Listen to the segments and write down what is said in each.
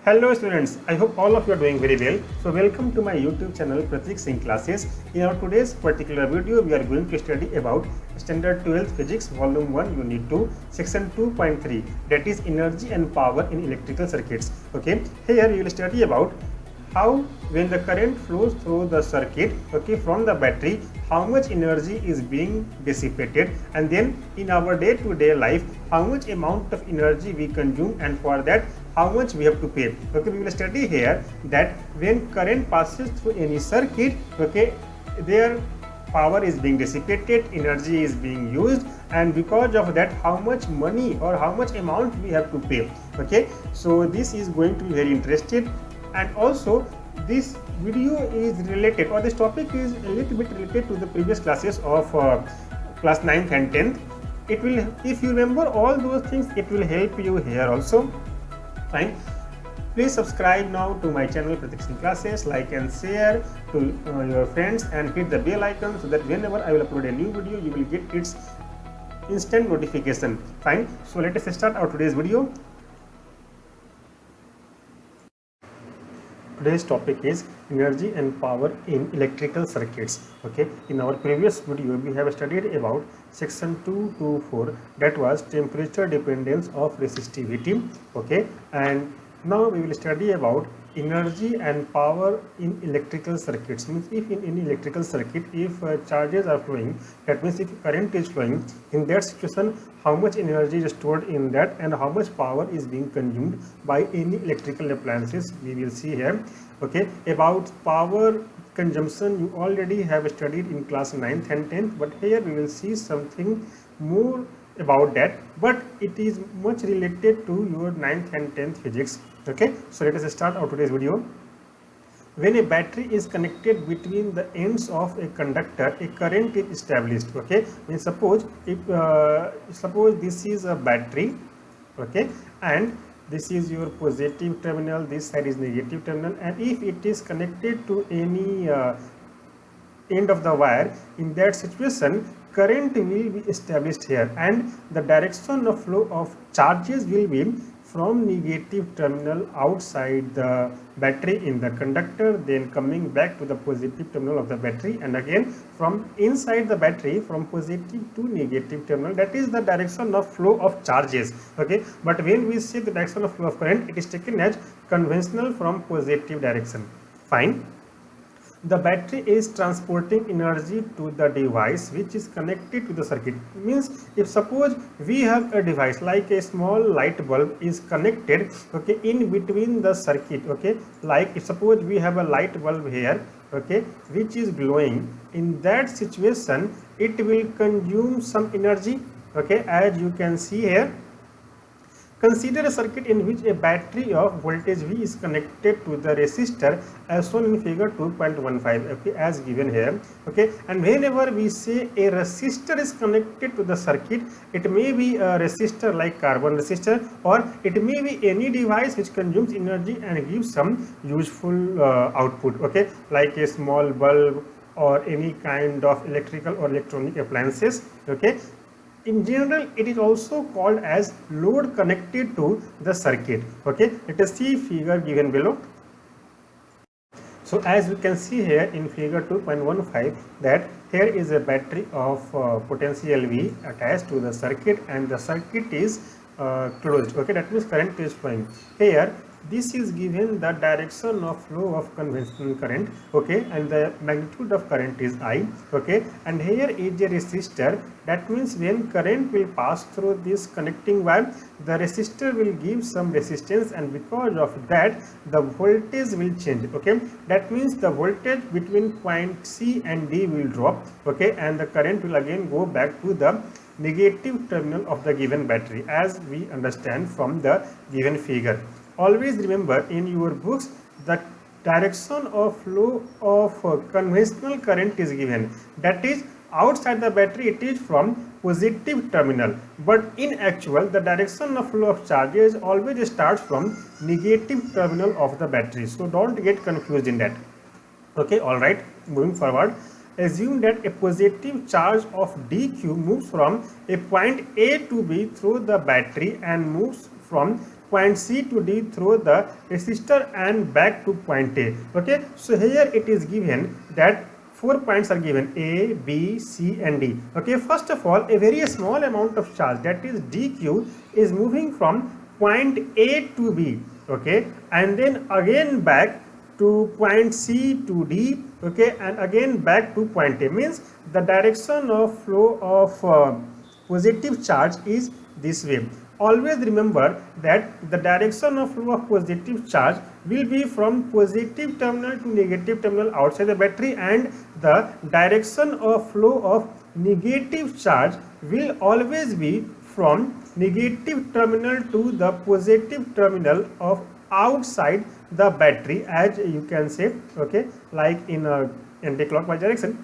Hello students, I hope all of you are doing very well. So welcome to my YouTube channel Pratik Singh Classes. In our today's particular video, we are going to study about Standard 12th Physics Volume 1 Unit 2 Section 2.3, that is Energy and Power in Electrical Circuits. Okay, here we will study about how when the current flows through the circuit, okay, from the battery, how much energy is being dissipated, and then in our day-to-day life, how much amount of energy we consume, and for that how much we have to pay. Okay, we will study here that when current passes through any circuit, okay, their power is being dissipated, energy is being used, and because of that how much money or how much amount we have to pay. Okay, so this is going to be very interesting, and also this video is related, or this topic is a little bit related to the previous classes of class 9th and 10th. It will, if you remember all those things, it will help you here also. Fine. Please subscribe now to my channel Pratik Singh Classes, like and share to your friends, and hit the bell icon so that whenever I will upload a new video, you will get its instant notification. Fine. So let us start our today's video. Today's topic is energy and power in electrical circuits. Okay, in our previous video we have studied about section 224, that was temperature dependence of resistivity. Okay, and now we will study about energy and power in electrical circuits. Means if in any electrical circuit, if charges are flowing, that means if current is flowing, in that situation how much energy is stored in that and how much power is being consumed by any electrical appliances, we will see here. Okay, about power consumption you already have studied in class 9th and 10th, but here we will see something more about that, but it is much related to your 9th and 10th physics. Okay, so let us start our today's video. When a battery is connected between the ends of a conductor, a current is established. Okay, means suppose if suppose this is a battery, okay, and this is your positive terminal, this side is negative terminal, and if it is connected to any end of the wire, in that situation current will be established here, and the direction of flow of charges will be from negative terminal outside the battery in the conductor, then coming back to the positive terminal of the battery, and again from inside the battery from positive to negative terminal. That is the direction of flow of charges. Okay, but when we say the direction of flow of current, it is taken as conventional from positive direction. Fine. The battery is transporting energy to the device which is connected to the circuit. Means if suppose we have a device like a small light bulb is connected, okay, in between the circuit. Okay, like if suppose we have a light bulb here, okay, which is glowing, in that situation it will consume some energy. Okay, as you can see here, consider a circuit in which a battery of voltage V is connected to the resistor as shown in figure 2.15, okay, as given here. Okay, and whenever we say a resistor is connected to the circuit, it may be a resistor like carbon resistor, or it may be any device which consumes energy and gives some useful output. Okay, like a small bulb or any kind of electrical or electronic appliances. Okay, in general it is also called as load connected to the circuit. Okay, let us see figure given below. So as we can see here in figure 2.15, that here is a battery of potential V attached to the circuit, and the circuit is closed. Okay, that means current is flowing. Here this is given the direction of flow of conventional current. Okay, and the magnitude of current is I. Okay, and here is a resistor. That means when current will pass through this connecting wire, the resistor will give some resistance, and because of that the voltage will change. Okay, that means the voltage between point C and D will drop. Okay, and the current will again go back to the negative terminal of the given battery, as we understand from the given figure. Always remember in your books the direction of flow of conventional current is given, that is outside the battery it is from positive terminal, but in actual the direction of flow of charges always starts from negative terminal of the battery. So don't get confused in that. Okay, all right, moving forward. Assume that a positive charge of dq moves from a point A to B through the battery and moves from point C to D through the resistor and back to point A. Okay, so here it is given that 4 points are given, A, B, C and D. Okay, first of all, a very small amount of charge, that is dq, is moving from point A to B, okay, and then again back to point C to D, okay, and again back to point A. Means the direction of flow of positive charge is this way. Always remember that the direction of flow of positive charge will be from positive terminal to negative terminal outside the battery, and the direction of flow of negative charge will always be from negative terminal to the positive terminal of outside the battery, as you can say, okay, like in a anti-clockwise direction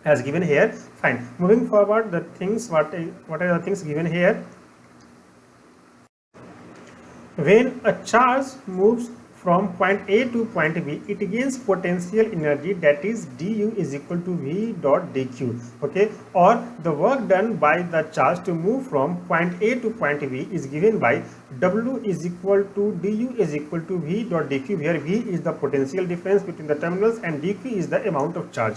as given here. Fine, moving forward, the things, what are the things given here? When a charge moves from point A to point B, it gains potential energy, that is du is equal to V dot dq, okay, or the work done by the charge to move from point A to point B is given by W is equal to du is equal to V dot dq, where V is the potential difference between the terminals and dq is the amount of charge.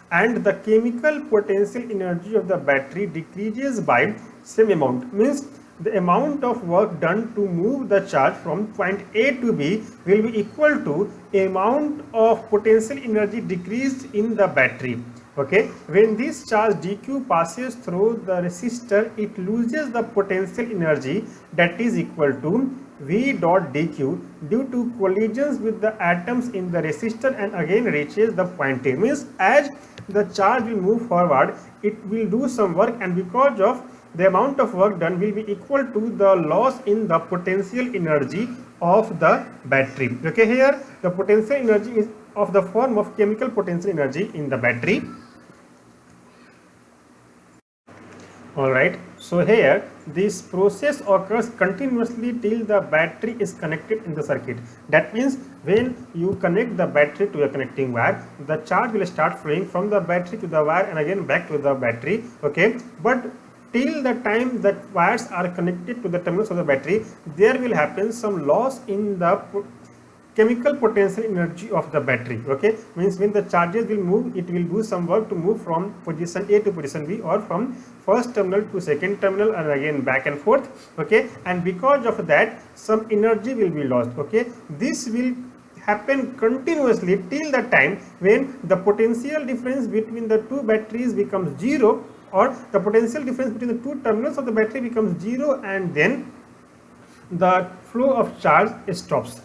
And the chemical potential energy of the battery decreases by same amount. Means the amount of work done to move the charge from point A to B will be equal to amount of potential energy decreased in the battery. Okay, when this charge dq passes through the resistor, it loses the potential energy, that is equal to V dot dq due to collisions with the atoms in the resistor, and again reaches the point A. Means as the charge will move forward, it will do some work, and because of the amount of work done will be equal to the loss in the potential energy of the battery. Okay, here the potential energy is of the form of chemical potential energy in the battery. Alright, so here this process occurs continuously till the battery is connected in the circuit. That means when you connect the battery to a connecting wire, the charge will start flowing from the battery to the wire and again back to the battery. Okay, but till the time that wires are connected to the terminals of the battery, there will happen some loss in the chemical potential energy of the battery. Okay, means when the charges will move, it will do some work to move from position A to position B, or from first terminal to second terminal and again back and forth. Okay, and because of that some energy will be lost. Okay, this will happen continuously till the time when the potential difference between the two batteries becomes zero, or the potential difference between the two terminals of the battery becomes zero, and then the flow of charge stops.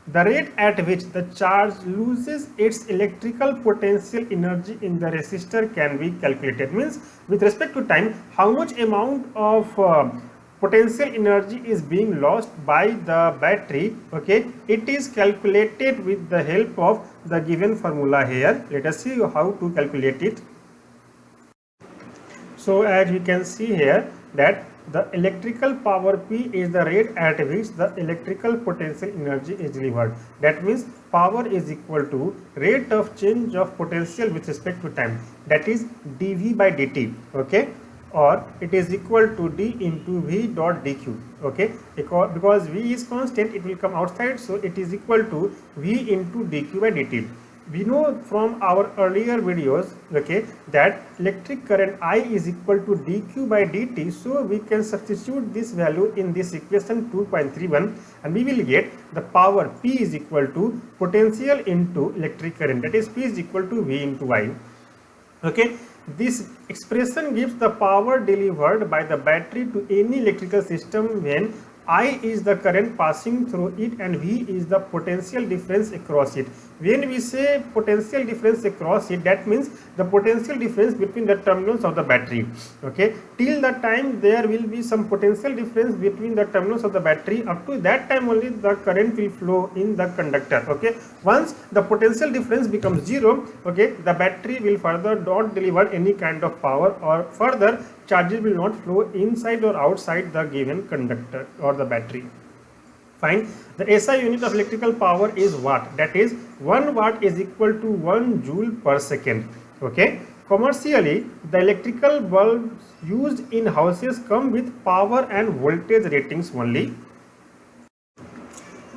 The rate at which the charge loses its electrical potential energy in the resistor can be calculated. Means with respect to time, how much amount of potential energy is being lost by the battery, okay, it is calculated with the help of the given formula here. Let us see how to calculate it. So as we can see here that the electrical power P is the rate at which the electrical potential energy is delivered. That means power is equal to rate of change of potential with respect to time, that is dV by dt, okay, or it is equal to d into V dot dq, okay, because V is constant, it will come outside, so it is equal to V into dq by dt. We know from our earlier videos, okay, that electric current I is equal to dq by dt, so we can substitute this value in this equation 2.31 and we will get the power P is equal to potential into electric current, that is P is equal to V into I. Okay, this expression gives the power delivered by the battery to any electrical system when I is the current passing through it and V is the potential difference across it. When we say potential difference across it, that means the potential difference between the terminals of the battery. Okay, till the time there will be some potential difference between the terminals of the battery, up to that time only the current will flow in the conductor. Okay, once the potential difference becomes zero, okay, the battery will further not deliver any kind of power, or further charges will not flow inside or outside the given conductor or the battery. Fine. The SI unit of electrical power is watt, that is 1 watt is equal to 1 joule per second. Okay. Commercially, the electrical bulbs used in houses come with power and voltage ratings only.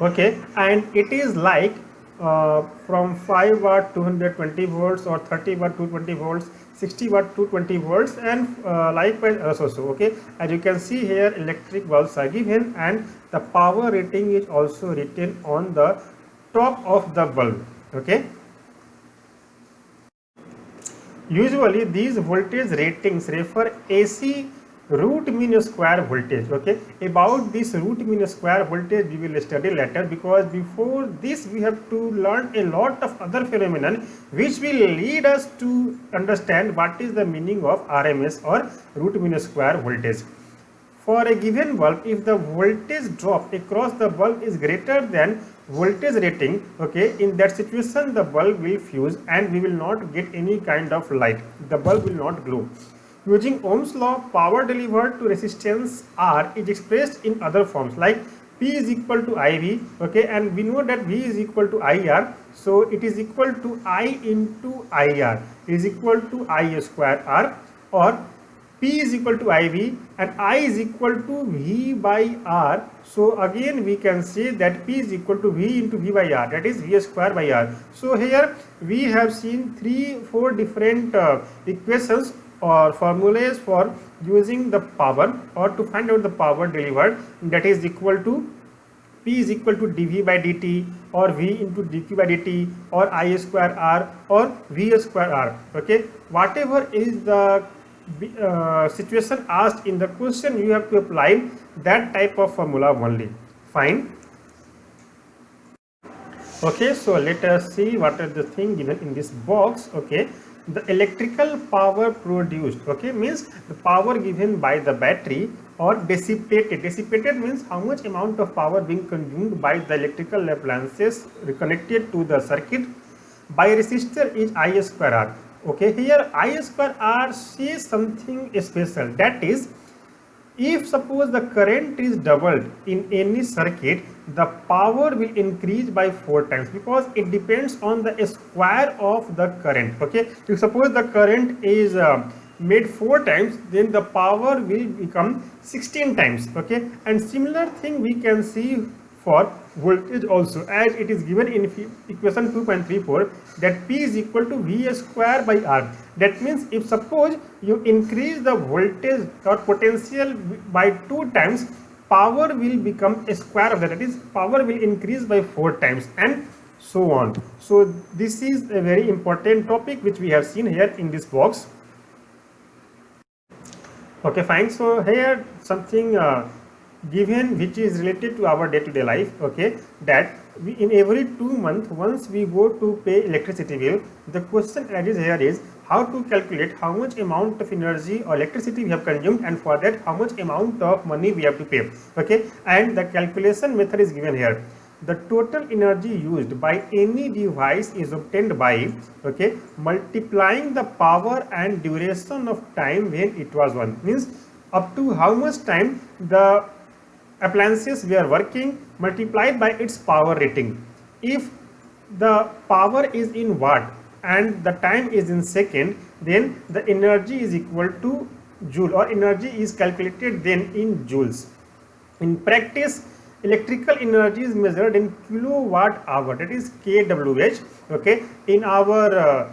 Okay, and it is like from 5 watt 220 volts, or 30 watt 220 volts, 60 watt 220 volts, and likewise also. Okay, as you can see here, electric bulbs are given, and the power rating is also written on the top of the bulb. Okay, usually these voltage ratings refer AC root mean square voltage. Okay, about this root mean square voltage we will study later, because before this we have to learn a lot of other phenomenon which will lead us to understand what is the meaning of RMS or root mean square voltage. For a given bulb, if the voltage drop across the bulb is greater than voltage rating, okay, in that situation the bulb will fuse and we will not get any kind of light. The bulb will not glow. Using Ohm's law, power delivered to resistance R is expressed in other forms like P is equal to IV, okay, and we know that V is equal to IR, so it is equal to I into IR is equal to I square R, or P is equal to IV and I is equal to V by R. So again we can say that P is equal to V into V by R, that is V square by R. So here we have seen 4 different equations or formulas for using the power, or to find out the power delivered, that is equal to P is equal to dV by dt, or V into dq by dt, or I square R, or V square R. Okay, whatever is the situation asked in the question, you have to apply that type of formula only. Fine. Okay, so let us see what are the thing given in this box. Okay, the electrical power produced, okay, means the power given by the battery, or dissipated. Dissipated means how much amount of power being consumed by the electrical appliances connected to the circuit by resistor is I square R. Okay, here I square R says something special, that is, if suppose the current is doubled in any circuit, the power will increase by 4 times, because it depends on the square of the current. Okay, if suppose the current is made 4 times, then the power will become 16 times. Okay, and similar thing we can see for voltage also, as it is given in equation 2.34, that P is equal to V square by R. That means if suppose you increase the voltage or potential by 2 times, power will become a square of that, that is, power will increase by 4 times, and so on. So this is a very important topic which we have seen here in this box. Okay, fine. So here something given which is related to our day-to-day life. Okay, that we, in every 2 months once we go to pay electricity bill, the question arises here is how to calculate how much amount of energy or electricity we have consumed, and for that how much amount of money we have to pay. Okay, and the calculation method is given here. The total energy used by any device is obtained by, okay, multiplying the power and duration of time when it was on, means up to how much time the appliances were working multiplied by its power rating. If the power is in watt and the time is in second, then the energy is equal to joule, or energy is calculated then in joules. In practice, electrical energy is measured in kilowatt hour, that is kWh. Okay, in our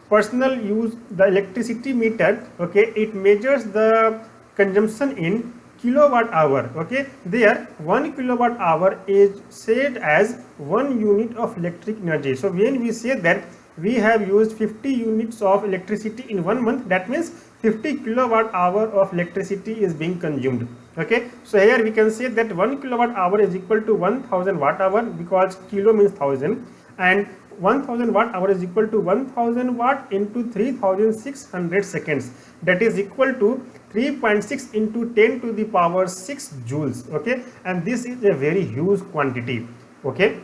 personal use, the electricity meter, okay, it measures the consumption in kilowatt hour. Okay, there 1 kilowatt hour is said as 1 unit of electric energy. So when we say that we have used 50 units of electricity in 1 month, that means 50 kilowatt hour of electricity is being consumed. Okay, so here we can say that 1 kilowatt hour is equal to 1000 watt hour, because kilo means 1000, and 1000 watt hour is equal to 1000 watt into 3600 seconds, that is equal to 3.6 into 10 to the power 6 joules. Okay, and this is a very huge quantity. Okay.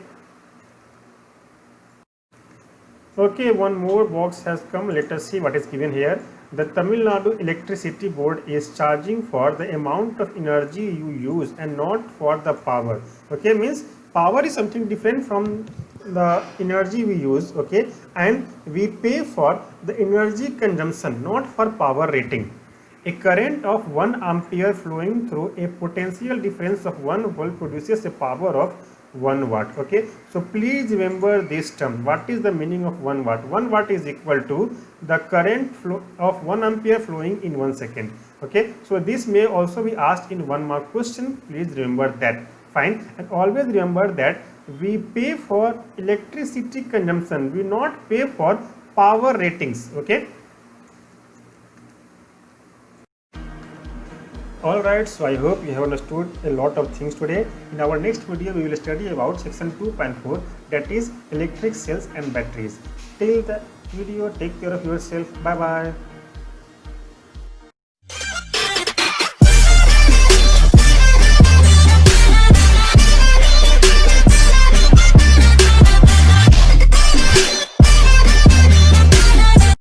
Okay, one more box has come. Let us see what is given here. The Tamil Nadu Electricity Board is charging for the amount of energy you use and not for the power. Okay, means power is something different from the energy we use. Okay, and we pay for the energy consumption, not for power rating. A current of 1 ampere flowing through a potential difference of 1 volt produces a power of 1 watt. Okay, so please remember this term. What is the meaning of 1 watt? 1 watt is equal to the current flow of 1 ampere flowing in 1 second. Okay, so this may also be asked in 1 mark question. Please remember that. Fine, and always remember that we pay for electricity consumption, we not pay for power ratings. Okay. Alright, so I hope you have understood a lot of things today. In our next video, we will study about section 2.4, that is electric cells and batteries. Till the video, take care of yourself. Bye bye.